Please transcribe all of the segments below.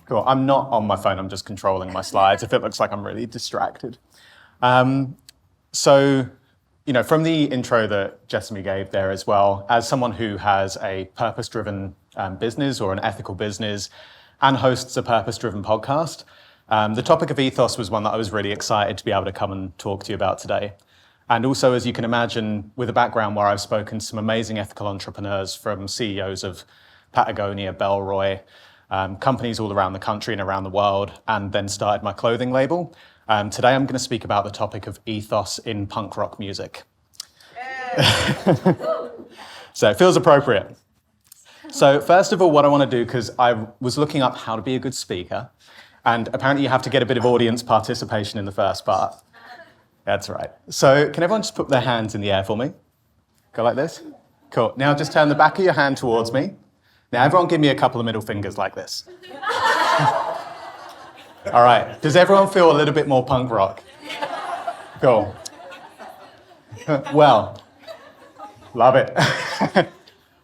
Cool. I'm not on my phone, I'm just controlling my slides if it looks like I'm really distracted. So, from the intro that Jessamy gave there as well, as someone who has a purpose-driven business or an ethical business and hosts a purpose-driven podcast, the topic of ethos was one that I was really excited to be able to come and talk to you about today. And also, as you can imagine, with a background where I've spoken to some amazing ethical entrepreneurs from CEOs of Patagonia, Bellroy, companies all around the country and around the world, and then started my clothing label. Today I'm going to speak about the topic of ethos in punk rock music. So it feels appropriate. So first of all, what I want to do, because I was looking up how to be a good speaker, and apparently you have to get a bit of audience participation in the first part. That's right. So can everyone just put their hands in the air for me? Go like this. Cool. Now just turn the back of your hand towards me. Now everyone give me a couple of middle fingers like this. All right. Does everyone feel a little bit more punk rock? Cool. Well, love it.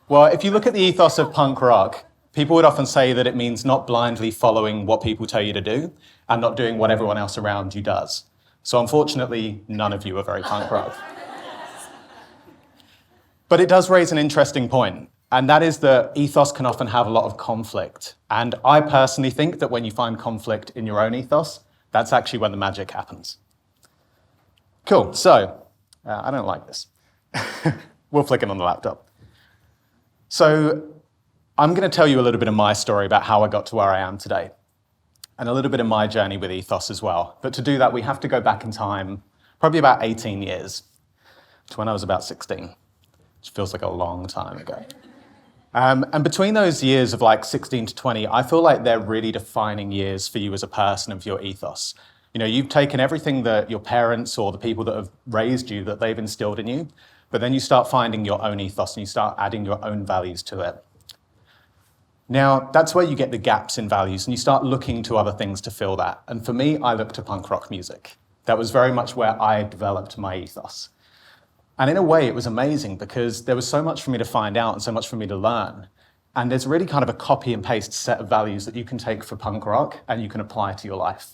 Well, if you look at the ethos of punk rock, people would often say that it means not blindly following what people tell you to do and not doing what everyone else around you does. So unfortunately, none of you are very punk rock. But it does raise an interesting point, and that is that ethos can often have a lot of conflict. And I personally think that when you find conflict in your own ethos, that's actually when the magic happens. Cool, so I don't like this. We'll flick it on the laptop. So I'm going to tell you a little bit of my story about how I got to where I am today, and a little bit of my journey with ethos as well. But to do that, we have to go back in time, probably about 18 years, to when I was about 16, which feels like a long time ago. And between those years of like 16 to 20, I feel like they're really defining years for you as a person and for your ethos. You've taken everything that your parents or the people that have raised you, that they've instilled in you, but then you start finding your own ethos and you start adding your own values to it. Now, that's where you get the gaps in values and you start looking to other things to fill that. And for me, I looked to punk rock music. That was very much where I developed my ethos. And in a way, it was amazing because there was so much for me to find out and so much for me to learn. And there's really kind of a copy and paste set of values that you can take for punk rock and you can apply to your life.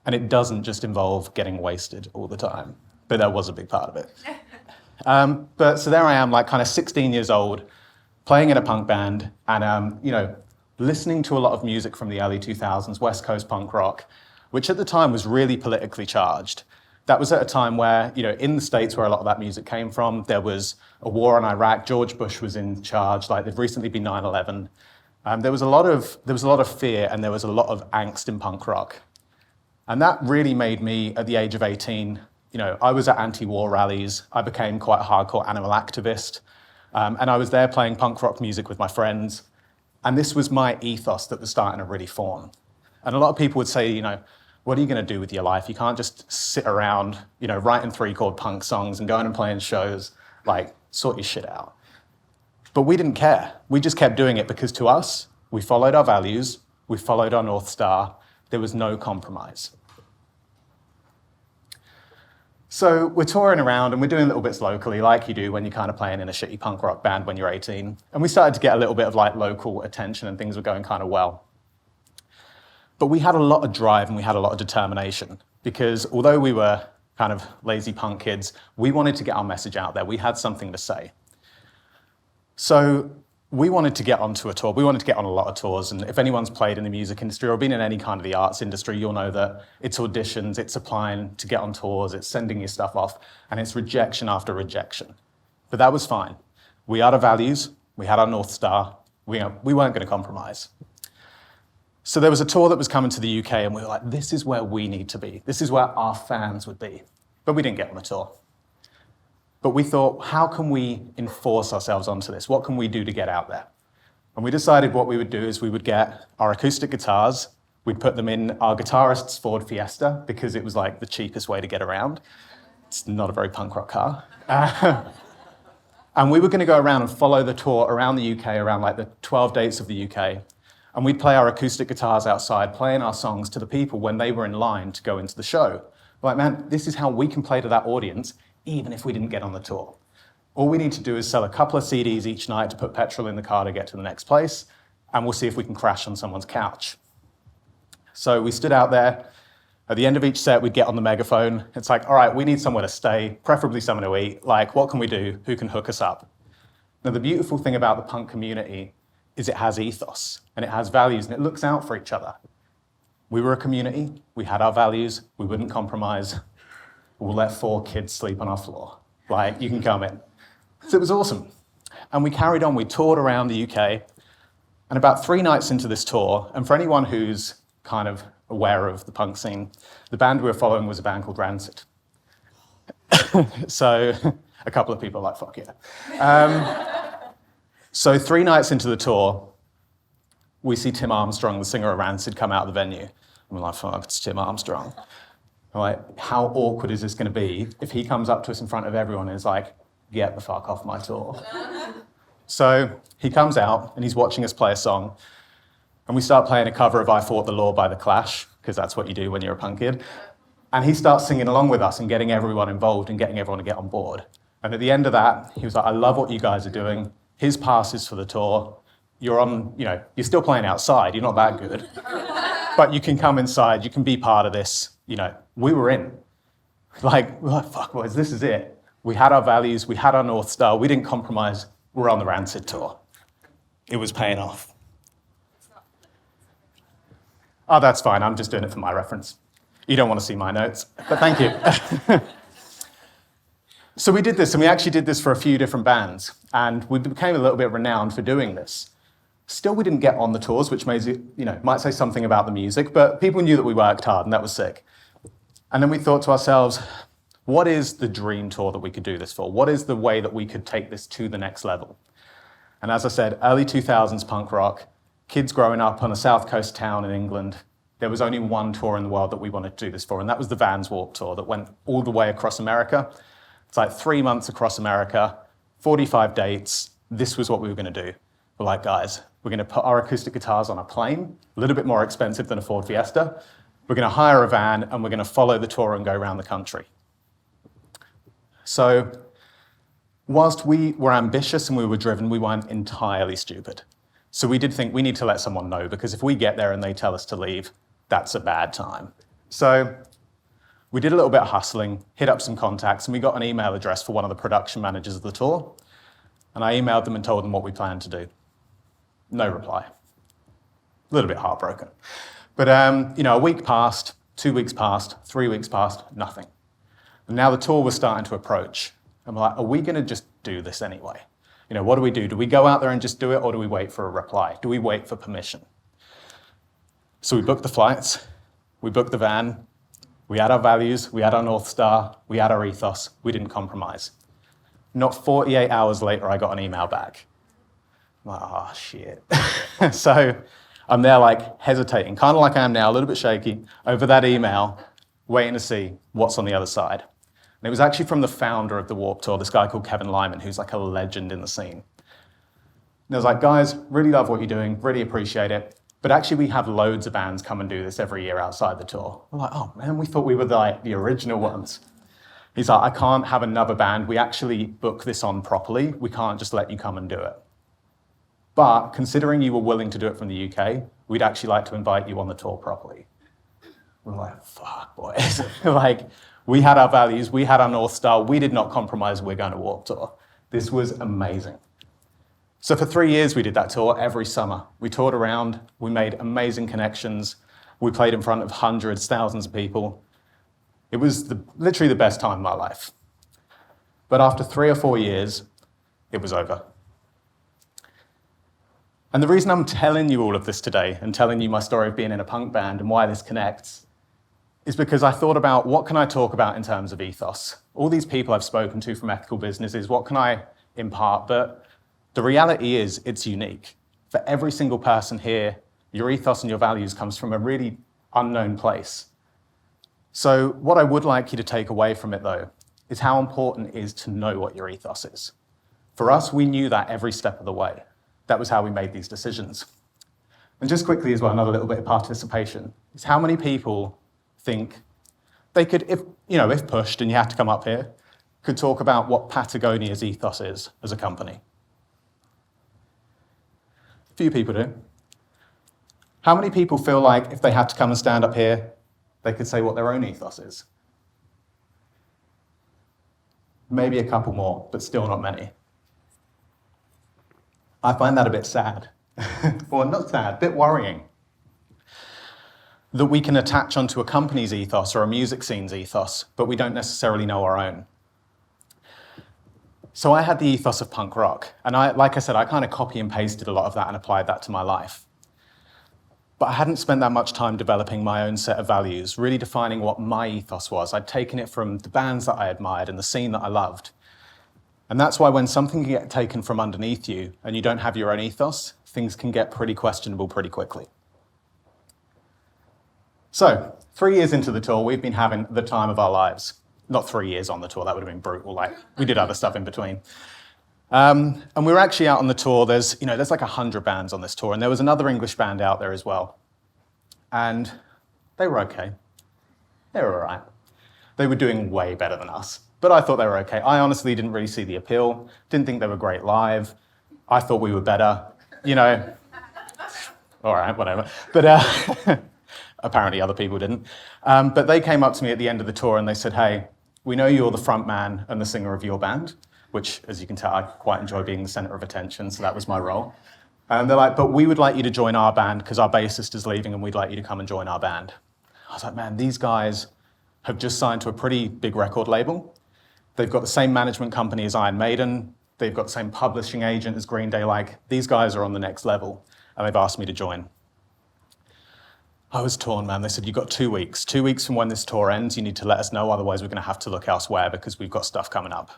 And it doesn't just involve getting wasted all the time, but that was a big part of it. But so there I am, like kind of 16 years old, playing in a punk band and, listening to a lot of music from the early 2000s, West Coast punk rock, which at the time was really politically charged. That was at a time where, in the States where a lot of that music came from, there was a war in Iraq, George Bush was in charge, like there'd recently been 9/11. There was a lot of fear and there was a lot of angst in punk rock. And that really made me, at the age of 18, I was at anti-war rallies, I became quite a hardcore animal activist, and I was there playing punk rock music with my friends. And this was my ethos that was starting to really form. And a lot of people would say, what are you going to do with your life? You can't just sit around, writing 3-chord punk songs and going and playing shows, like, sort your shit out. But we didn't care. We just kept doing it because to us, we followed our values, we followed our North Star. There was no compromise. So we're touring around and we're doing little bits locally like you do when you're kind of playing in a shitty punk rock band when you're 18. And we started to get a little bit of like local attention and things were going kind of well. But we had a lot of drive and we had a lot of determination because although we were kind of lazy punk kids, we wanted to get our message out there. We had something to say. So we wanted to get onto a tour. We wanted to get on a lot of tours. And if anyone's played in the music industry or been in any kind of the arts industry, you'll know that it's auditions, it's applying to get on tours, it's sending your stuff off, and it's rejection after rejection. But that was fine. We had our values, we had our North Star, we weren't going to compromise. So there was a tour that was coming to the UK and we were like, this is where we need to be. This is where our fans would be. But we didn't get on the tour. But we thought, how can we enforce ourselves onto this? What can we do to get out there? And we decided what we would do is we would get our acoustic guitars, we'd put them in our guitarist's Ford Fiesta because it was like the cheapest way to get around. It's not a very punk rock car. And we were going to go around and follow the tour around the UK, around like the 12 dates of the UK. And we'd play our acoustic guitars outside, playing our songs to the people when they were in line to go into the show. Like, man, this is how we can play to that audience even if we didn't get on the tour. All we need to do is sell a couple of CDs each night to put petrol in the car to get to the next place, and we'll see if we can crash on someone's couch. So we stood out there. At the end of each set, we'd get on the megaphone. It's like, all right, we need somewhere to stay, preferably somewhere to eat. Like, what can we do? Who can hook us up? Now, the beautiful thing about the punk community is it has ethos, and it has values, and it looks out for each other. We were a community. We had our values. We wouldn't compromise. We'll let 4 kids sleep on our floor. Like, you can come in. So it was awesome. And we carried on. We toured around the UK. And about 3 nights into this tour, and for anyone who's kind of aware of the punk scene, the band we were following was a band called Rancid. So a couple of people are like, fuck yeah. So 3 nights into the tour, we see Tim Armstrong, the singer of Rancid, come out of the venue. And we're like, fuck, it's Tim Armstrong. I'm like, how awkward is this going to be if he comes up to us in front of everyone and is like, get the fuck off my tour? So he comes out and he's watching us play a song. And we start playing a cover of I Fought the Law by The Clash, because that's what you do when you're a punk kid. And he starts singing along with us and getting everyone involved and getting everyone to get on board. And at the end of that, he was like, I love what you guys are doing. His pass is for the tour. You're on, you're still playing outside. You're not that good. But you can come inside. You can be part of this. We were in. Like, fuck, boys, this is it. We had our values. We had our North Star. We didn't compromise. We're on the Rancid tour. It was paying off. Oh, that's fine. I'm just doing it for my reference. You don't want to see my notes, but thank you. So we did this, and we actually did this for a few different bands, and we became a little bit renowned for doing this. Still, we didn't get on the tours, which might say something about the music, but people knew that we worked hard, and that was sick. And then we thought to ourselves, what is the dream tour that we could do this for? What is the way that we could take this to the next level? And as I said, early 2000s punk rock, kids growing up on a south coast town in England, there was only one tour in the world that we wanted to do this for, and that was the Vans Warped Tour that went all the way across America. It's like 3 months across America, 45 dates. This was what we were going to do. We're like, guys, we're going to put our acoustic guitars on a plane, a little bit more expensive than a Ford Fiesta. We're going to hire a van, and we're going to follow the tour and go around the country. So whilst we were ambitious and we were driven, we weren't entirely stupid. So we did think we need to let someone know, because if we get there and they tell us to leave, that's a bad time. So we did a little bit of hustling, hit up some contacts, and we got an email address for one of the production managers of the tour. And I emailed them and told them what we planned to do. No reply. A little bit heartbroken. But a week passed, 2 weeks passed, 3 weeks passed, nothing. And now the tour was starting to approach. And we're like, are we going to just do this anyway? What do we do? Do we go out there and just do it, or do we wait for a reply? Do we wait for permission? So we booked the flights, we booked the van, we had our values, we had our North Star, we had our ethos, we didn't compromise. Not 48 hours later, I got an email back. I'm like, oh, shit. So I'm there like hesitating, kind of like I am now, a little bit shaky, over that email, waiting to see what's on the other side. And it was actually from the founder of the Warped Tour, this guy called Kevin Lyman, who's like a legend in the scene. And I was like, guys, really love what you're doing, really appreciate it. But actually, we have loads of bands come and do this every year outside the tour. We're like, oh man, we thought we were like the original ones. He's like, I can't have another band. We actually book this on properly. We can't just let you come and do it. But considering you were willing to do it from the UK, we'd actually like to invite you on the tour properly. We're like, fuck, boys. We had our values, we had our North Star, we did not compromise, we're going to Warped Tour. This was amazing. So for 3 years, we did that tour every summer. We toured around, we made amazing connections, we played in front of hundreds, thousands of people. It was literally the best time of my life. But after 3 or 4 years, it was over. And the reason I'm telling you all of this today and telling you my story of being in a punk band and why this connects is because I thought about what can I talk about in terms of ethos. All these people I've spoken to from ethical businesses, what can I impart? But the reality is it's unique. For every single person here, your ethos and your values comes from a really unknown place. So what I would like you to take away from it, though, is how important it is to know what your ethos is. For us, we knew that every step of the way. That was how we made these decisions. And just quickly as well, another little bit of participation, is how many people think they could, if pushed and you have to come up here, could talk about what Patagonia's ethos is as a company. A few people do. How many people feel like if they had to come and stand up here, they could say what their own ethos is? Maybe a couple more, but still not many. I find that a bit sad. Well, not sad, a bit worrying. That we can attach onto a company's ethos or a music scene's ethos, but we don't necessarily know our own. So I had the ethos of punk rock, and like I said, I kind of copy and pasted a lot of that and applied that to my life. But I hadn't spent that much time developing my own set of values, really defining what my ethos was. I'd taken it from the bands that I admired and the scene that I loved. And that's why when something can get taken from underneath you and you don't have your own ethos, things can get pretty questionable pretty quickly. So, 3 years into the tour, we've been having the time of our lives. Not 3 years on the tour, that would have been brutal. Like, we did other stuff in between. And we were actually out on the tour. There's like 100 bands on this tour, and there was another English band out there as well. And they were okay. They were all right. They were doing way better than us, but I thought they were okay. I honestly didn't really see the appeal, didn't think they were great live. I thought we were better, all right, whatever. But apparently other people didn't. But they came up to me at the end of the tour and they said, hey, we know you're the front man and the singer of your band, which, as you can tell, I quite enjoy being the center of attention, so that was my role. And they're like, but we would like you to join our band because our bassist is leaving and we'd like you to come and join our band. I was like, man, these guys have just signed to a pretty big record label. They've got the same management company as Iron Maiden. They've got the same publishing agent as Green Day. Like, these guys are on the next level, and they've asked me to join. I was torn, man. They said, you've got 2 weeks. 2 weeks from when this tour ends, you need to let us know, otherwise we're going to have to look elsewhere because we've got stuff coming up.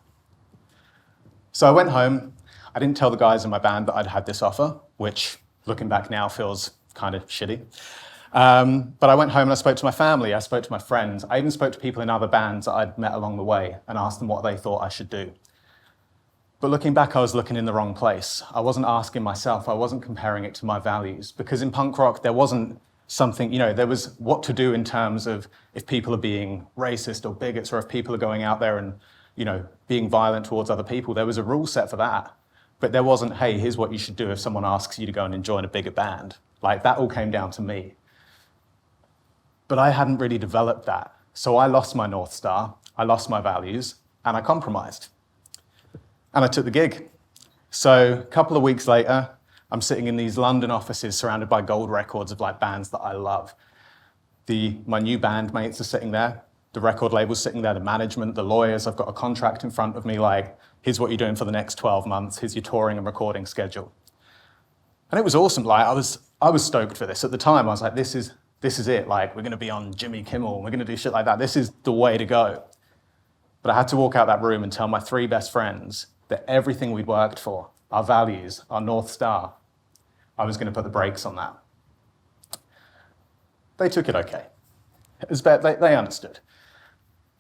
So I went home. I didn't tell the guys in my band that I'd had this offer, which, looking back now, feels kind of shitty. But I went home and I spoke to my family, I spoke to my friends, I even spoke to people in other bands that I'd met along the way and asked them what they thought I should do. But looking back, I was looking in the wrong place. I wasn't asking myself, I wasn't comparing it to my values, because in punk rock, there wasn't something, there was what to do in terms of if people are being racist or bigots, or if people are going out there and, being violent towards other people. There was a rule set for that. But there wasn't, hey, here's what you should do if someone asks you to go and join a bigger band. Like, that all came down to me. But I hadn't really developed that. So I lost my North Star, I lost my values, and I compromised. And I took the gig. So a couple of weeks later, I'm sitting in these London offices surrounded by gold records of like bands that I love. My new bandmates are sitting there, the record label's sitting there, the management, the lawyers. I've got a contract in front of me like, here's what you're doing for the next 12 months, here's your touring and recording schedule. And it was awesome. Like, I was stoked for this. At the time, I was like, this is it. Like, we're going to be on Jimmy Kimmel. We're going to do shit like that. This is the way to go. But I had to walk out that room and tell my 3 best friends that everything we'd worked for, our values, our North Star, I was going to put the brakes on that. They took it okay. They understood.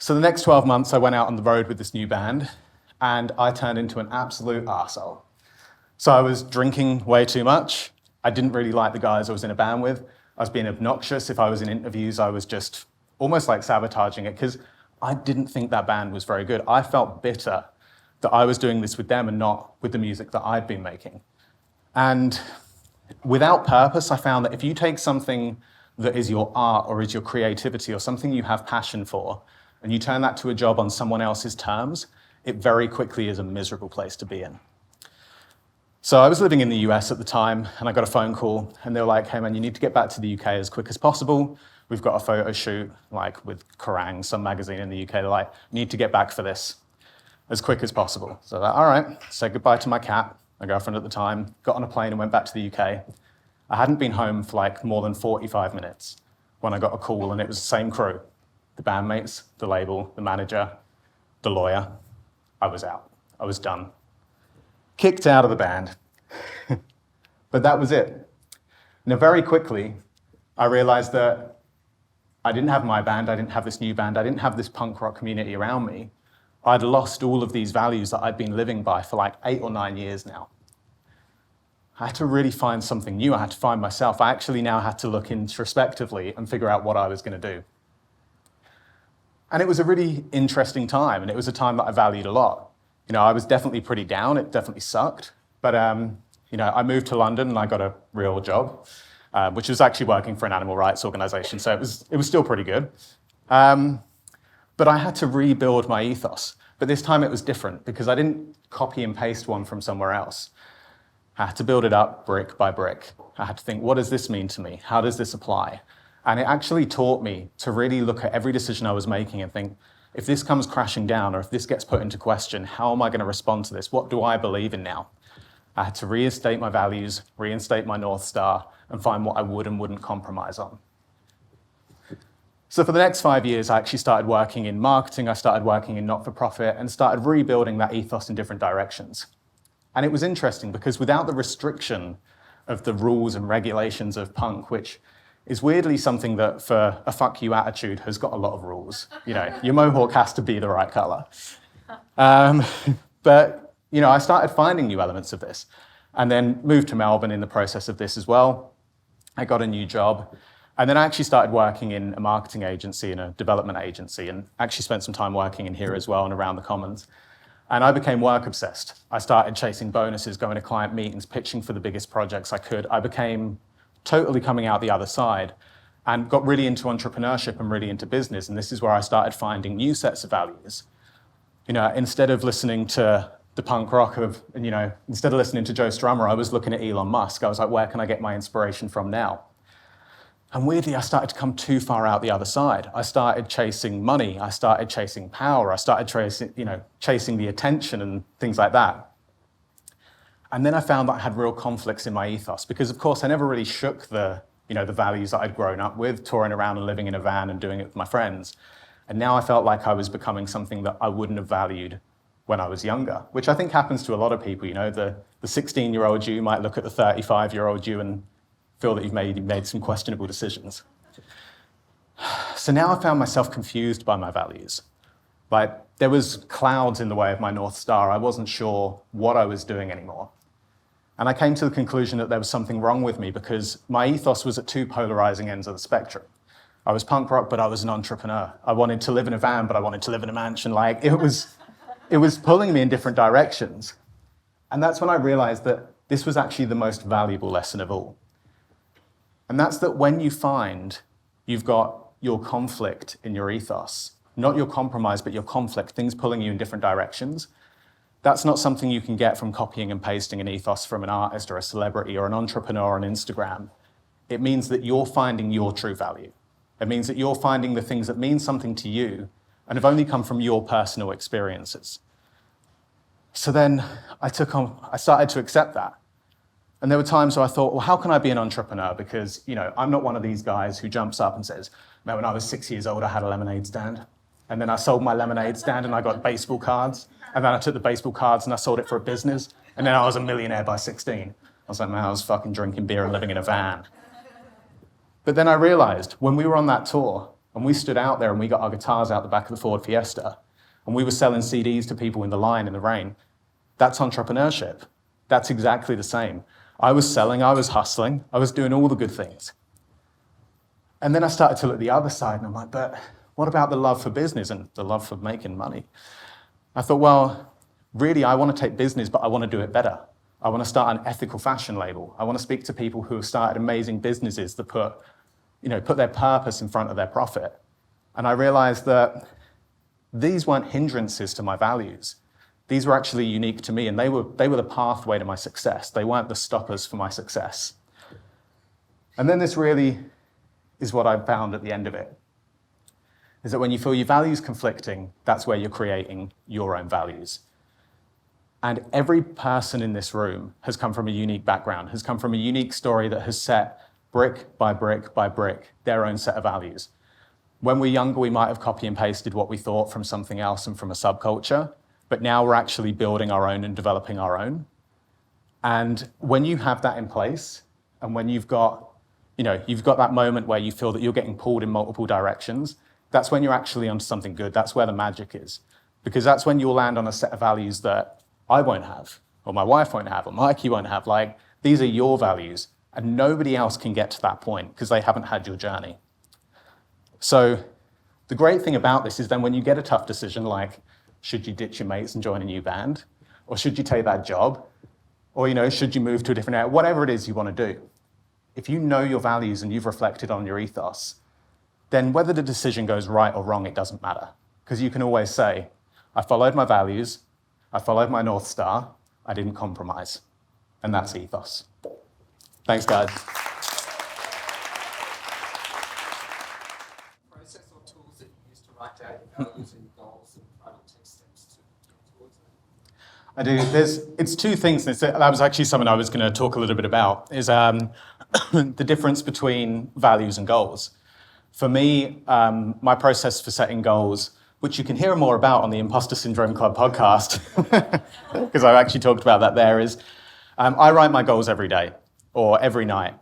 So the next 12 months, I went out on the road with this new band, and I turned into an absolute arsehole. So I was drinking way too much. I didn't really like the guys I was in a band with. I was being obnoxious. If I was in interviews, I was just almost like sabotaging it because I didn't think that band was very good. I felt bitter that I was doing this with them and not with the music that I'd been making. And without purpose, I found that if you take something that is your art or is your creativity or something you have passion for, and you turn that to a job on someone else's terms, it very quickly is a miserable place to be in. So I was living in the US at the time, and I got a phone call, and they were like, hey man, you need to get back to the UK as quick as possible. We've got a photo shoot, like with Corrales, some magazine in the UK. They're like, you need to get back for this as quick as possible. So I'm like, all right, said goodbye to my cat, my girlfriend at the time, got on a plane and went back to the UK. I hadn't been home for like more than 45 minutes when I got a call, and it was the same crew, the bandmates, the label, the manager, the lawyer. I was out, I was done. Kicked out of the band. But that was it. Now, very quickly, I realized that I didn't have my band, I didn't have this new band, I didn't have this punk rock community around me. I'd lost all of these values that I'd been living by for like 8 or 9 years now. I had to really find something new. I had to find myself. I actually now had to look introspectively and figure out what I was going to do. And it was a really interesting time, and it was a time that I valued a lot. I was definitely pretty down. It definitely sucked. But, I moved to London and I got a real job. which was actually working for an animal rights organization. So it was still pretty good. But I had to rebuild my ethos. But this time it was different because I didn't copy and paste one from somewhere else. I had to build it up brick by brick. I had to think, what does this mean to me? How does this apply? And it actually taught me to really look at every decision I was making and think, if this comes crashing down or if this gets put into question, how am I going to respond to this? What do I believe in now? I had to reinstate my values, reinstate my North Star, and find what I would and wouldn't compromise on. So for the next 5 years, I actually started working in marketing, I started working in not-for-profit, and started rebuilding that ethos in different directions. And it was interesting because without the restriction of the rules and regulations of punk, which is weirdly something that for a fuck you attitude has got a lot of rules. You know, your mohawk has to be the right color. But, you know, I started finding new elements of this and then moved to Melbourne in the process of this as well. I got a new job. And then I actually started working in a marketing agency and a development agency and actually spent some time working in here as well and around the Commons. And I became work obsessed. I started chasing bonuses, going to client meetings, pitching for the biggest projects I could. I became totally coming out the other side and got really into entrepreneurship and really into business. And this is where I started finding new sets of values. You know, instead of listening to the punk rock of, you know, instead of listening to Joe Strummer, I was looking at Elon Musk. I was like, where can I get my inspiration from now? And weirdly, I started to come too far out the other side. I started chasing money. I started chasing power. I started chasing the attention and things like that. And then I found that I had real conflicts in my ethos because, of course, I never really shook the values that I'd grown up with, touring around and living in a van and doing it with my friends. And now I felt like I was becoming something that I wouldn't have valued when I was younger, which I think happens to a lot of people. You know, the 16-year-old you might look at the 35-year-old you and feel that you've made some questionable decisions. So now I found myself confused by my values. Like, there was clouds in the way of my North Star. I wasn't sure what I was doing anymore. And I came to the conclusion that there was something wrong with me because my ethos was at two polarizing ends of the spectrum. I was punk rock, but I was an entrepreneur. I wanted to live in a van, but I wanted to live in a mansion. Like, it was pulling me in different directions. And that's when I realized that this was actually the most valuable lesson of all. And that's that when you find you've got your conflict in your ethos, not your compromise, but your conflict, things pulling you in different directions, that's not something you can get from copying and pasting an ethos from an artist or a celebrity or an entrepreneur on Instagram. It means that you're finding your true value. It means that you're finding the things that mean something to you and have only come from your personal experiences. So then I started to accept that. And there were times where I thought, well, how can I be an entrepreneur? Because, you know, I'm not one of these guys who jumps up and says, man, when I was 6 years old, I had a lemonade stand. And then I sold my lemonade stand and I got baseball cards. And then I took the baseball cards and I sold it for a business. And then I was a millionaire by 16. I was like, man, I was fucking drinking beer and living in a van. But then I realized when we were on that tour and we stood out there and we got our guitars out the back of the Ford Fiesta and we were selling CDs to people in the line in the rain, that's entrepreneurship. That's exactly the same. I was selling, I was hustling, I was doing all the good things. And then I started to look at the other side and I'm like, but what about the love for business and the love for making money? I thought, well, really, I want to take business, but I want to do it better. I want to start an ethical fashion label. I want to speak to people who have started amazing businesses that put their purpose in front of their profit. And I realized that these weren't hindrances to my values. These were actually unique to me, and they were the pathway to my success. They weren't the stoppers for my success. And then this really is what I found at the end of it, is that when you feel your values conflicting, that's where you're creating your own values. And every person in this room has come from a unique background, has come from a unique story that has set brick by brick by brick their own set of values. When we're younger, we might have copy and pasted what we thought from something else and from a subculture. But now we're actually building our own and developing our own. And when you have that in place, and when you've got that moment where you feel that you're getting pulled in multiple directions, that's when you're actually onto something good. That's where the magic is. Because that's when you'll land on a set of values that I won't have, or my wife won't have, or Mikey won't have. Like, these are your values, and nobody else can get to that point because they haven't had your journey. So the great thing about this is then when you get a tough decision like, should you ditch your mates and join a new band? Or should you take that job? Or, should you move to a different area? Whatever it is you want to do. if you know your values and you've reflected on your ethos, then whether the decision goes right or wrong, it doesn't matter. Because you can always say, I followed my values, I followed my North Star, I didn't compromise. And that's ethos. Thanks, guys. Process or tools that you use to write down your values and goals and try to take steps to get towards them? I do. It's two things. That was actually something I was going to talk a little bit about, is the difference between values and goals. For me, my process for setting goals, which you can hear more about on the Imposter Syndrome Club podcast, because I've actually talked about that there, is I write my goals every day or every night.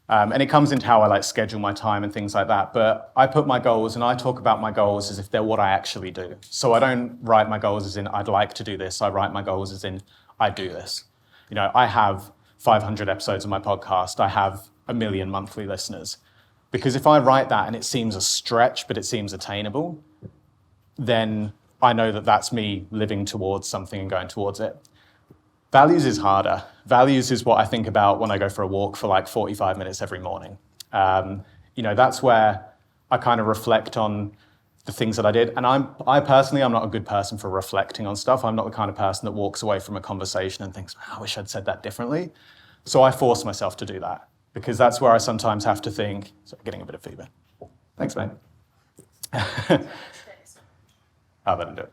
And it comes into how I schedule my time and things like that. But I put my goals and I talk about my goals as if they're what I actually do. So I don't write my goals as in I'd like to do this. I write my goals as in I do this. I have 500 episodes of my podcast. I have 1 million monthly listeners. Because if I write that and it seems a stretch, but it seems attainable, then I know that that's me living towards something and going towards it. Values is harder. Values is what I think about when I go for a walk for 45 minutes every morning. That's where I kind of reflect on the things that I did. And I personally, I'm not a good person for reflecting on stuff. I'm not the kind of person that walks away from a conversation and thinks, I wish I'd said that differently. So I force myself to do that because that's where I sometimes have to think. Sorry, getting a bit of feedback. Thanks, mate. I'll let him do it.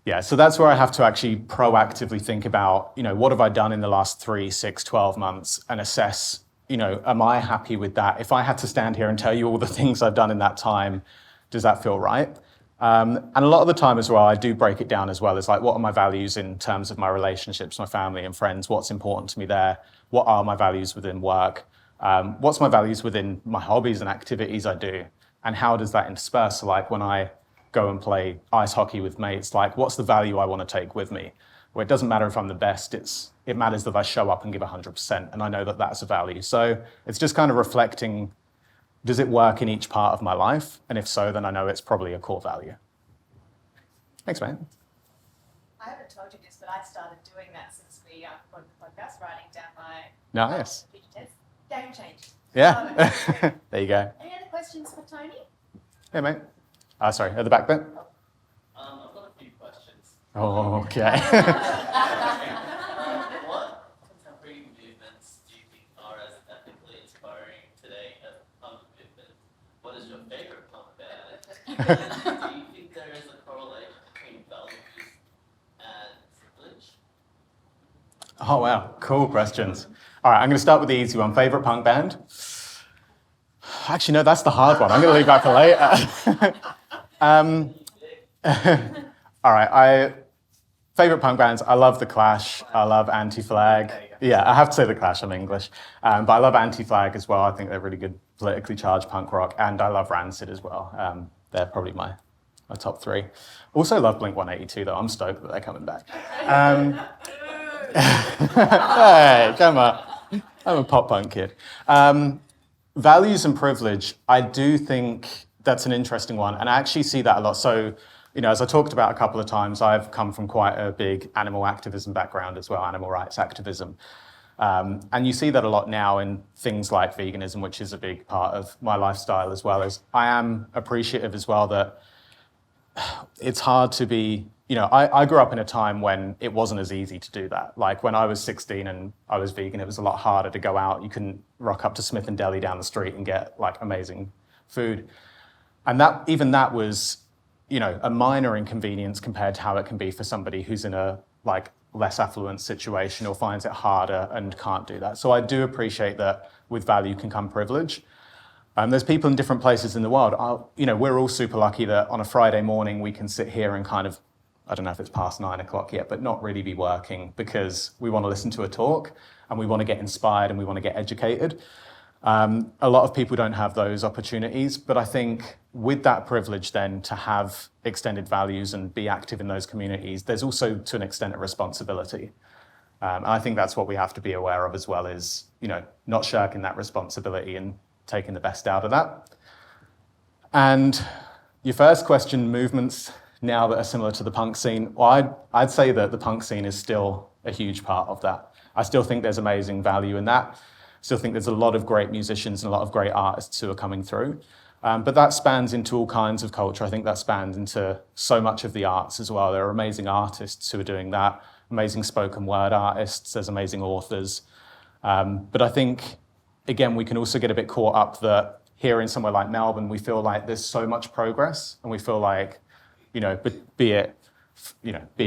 Yeah, so that's where I have to actually proactively think about, what have I done in the last 3, 6, 12 months and assess, am I happy with that? If I had to stand here and tell you all the things I've done in that time, does that feel right? And a lot of the time as well, I do break it down as well as what are my values in terms of my relationships, my family and friends, what's important to me there? What are my values within work? What's my values within my hobbies and activities I do? And how does that intersperse? So when I go and play ice hockey with mates, what's the value I want to take with me? Well, it doesn't matter if I'm the best, it matters that I show up and give 100%, and I know that that's a value. So it's just kind of reflecting, does it work in each part of my life? And if so, then I know it's probably a core value. Thanks, mate. I haven't told you this, but I started doing that since we recorded the podcast, writing down my Nice. future test. Game changed. Yeah. There you go. Any other questions for Tony? Hey, mate. Sorry, at the back bit. I've got a few questions. Oh, okay. What contemporary movements do you think are as ethically inspiring today as the punk movement? What is your favorite punk band? Do you think there is a correlation between values and privilege? Oh, wow. Cool questions. All right, I'm going to start with the easy one. Favorite punk band? Actually, no, that's the hard one. I'm going to leave that for later. All right, favorite punk bands. I love The Clash. I love Anti-Flag. Yeah, I have to say The Clash. I'm English, but I love Anti-Flag as well. I think they're really good politically charged punk rock, and I love Rancid as well. They're probably my top 3. Also love Blink-182 though. I'm stoked that they're coming back. Hey, come on. I'm a pop punk kid. Values and privilege. I do think that's an interesting one, and I actually see that a lot. So, as I talked about a couple of times, I've come from quite a big animal activism background as well, animal rights activism. And you see that a lot now in things like veganism, which is a big part of my lifestyle as well. As I am appreciative as well that it's hard to be, I grew up in a time when it wasn't as easy to do that. When I was 16 and I was vegan, it was a lot harder to go out. You couldn't rock up to Smith and Deli down the street and get amazing food. And that was, a minor inconvenience compared to how it can be for somebody who's in a less affluent situation or finds it harder and can't do that. So I do appreciate that with value can come privilege. There's people in different places in the world. We're all super lucky that on a Friday morning we can sit here and kind of, I don't know if it's past 9 o'clock yet, but not really be working because we want to listen to a talk and we want to get inspired and we want to get educated. A lot of people don't have those opportunities, but I think with that privilege then to have extended values and be active in those communities, there's also to an extent a responsibility. And I think that's what we have to be aware of as well is, not shirking that responsibility and taking the best out of that. And your first question, movements now that are similar to the punk scene, well, I'd say that the punk scene is still a huge part of that. I still think there's amazing value in that. Still think there's a lot of great musicians and a lot of great artists who are coming through. But that spans into all kinds of culture. I think that spans into so much of the arts as well. There are amazing artists who are doing that, amazing spoken word artists, there's amazing authors. But I think, again, we can also get a bit caught up that here in somewhere like Melbourne, we feel like there's so much progress, and we feel like, be it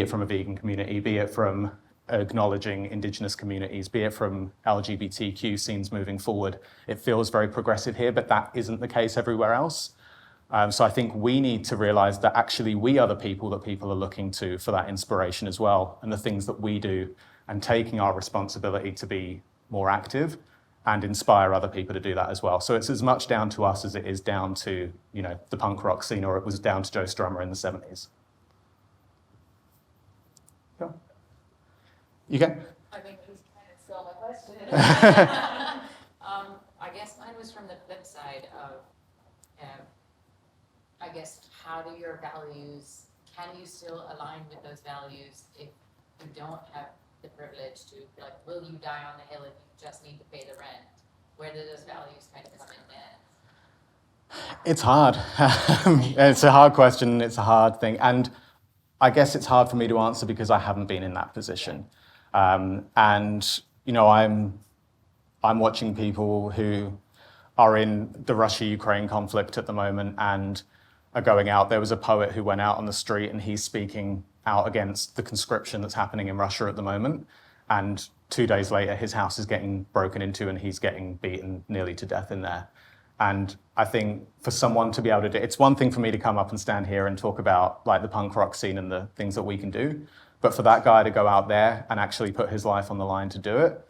from a vegan community, be it from acknowledging Indigenous communities, be it from LGBTQ scenes moving forward, it feels very progressive here, but that isn't the case everywhere else. So I think we need to realise that actually we are the people that people are looking to for that inspiration as well, and the things that we do, and taking our responsibility to be more active and inspire other people to do that as well. So it's as much down to us as it is down to, the punk rock scene, or it was down to Joe Strummer in the 70s. Yeah. You go. I think he's kind of stole my question. I guess mine was from the flip side of, I guess, how do your values, can you still align with those values if you don't have the privilege to, like, will you die on the hill if you just need to pay the rent? Where do those values kind of come in then? It's hard. It's a hard question. It's a hard thing. And I guess it's hard for me to answer because I haven't been in that position. I'm watching people who are in the Russia-Ukraine conflict at the moment and are going out. There was a poet who went out on the street and he's speaking out against the conscription that's happening in Russia at the moment. And 2 days later, his house is getting broken into and he's getting beaten nearly to death in there. And I think for someone to be able to do, it's one thing for me to come up and stand here and talk about like the punk rock scene and the things that we can do. But for that guy to go out there and actually put his life on the line to do it,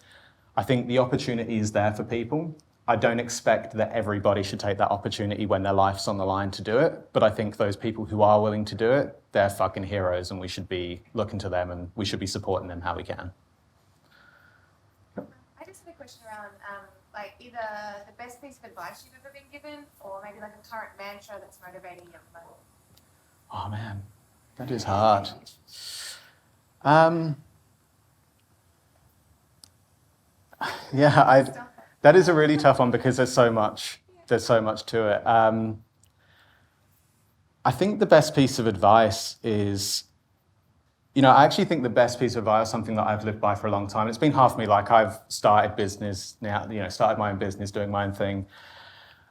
I think the opportunity is there for people. I don't expect that everybody should take that opportunity when their life's on the line to do it. But I think those people who are willing to do it, they're fucking heroes, and we should be looking to them and we should be supporting them how we can. I just had a question around like either the best piece of advice you've ever been given, or maybe like a current mantra that's motivating you at the moment. Oh man, that is hard. That is a really tough one because there's so much to it. I think the best piece of advice is, I actually think the best piece of advice is something that I've lived by for a long time. It's been half me, like I've started business now, started my own business, doing my own thing.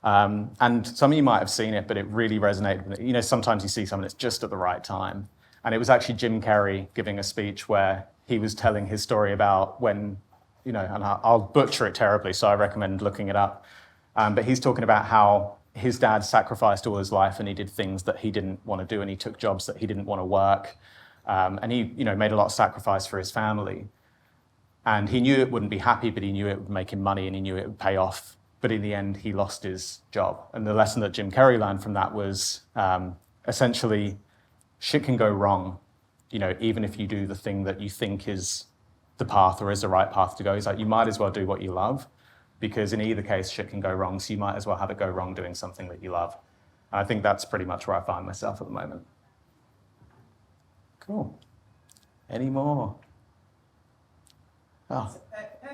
And some of you might have seen it, but it really resonated with me. Sometimes you see someone that's just at the right time. And it was actually Jim Carrey giving a speech where he was telling his story about when, and I'll butcher it terribly, so I recommend looking it up. But he's talking about how his dad sacrificed all his life and he did things that he didn't want to do, and he took jobs that he didn't want to work. And he, made a lot of sacrifice for his family. And he knew it wouldn't be happy, but he knew it would make him money and he knew it would pay off. But in the end, he lost his job. And the lesson that Jim Carrey learned from that was essentially shit can go wrong, even if you do the thing that you think is the path or is the right path to go. He's like, you might as well do what you love, because in either case, shit can go wrong. So you might as well have it go wrong doing something that you love. And I think that's pretty much where I find myself at the moment. Cool. Any more? Oh,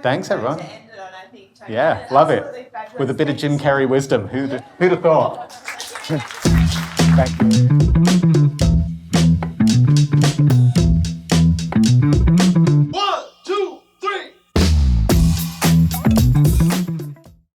thanks everyone. To end it on, I think, Tony. Yeah, love it. With a bit of Jim Carrey wisdom. Who'd have thought? Thank you.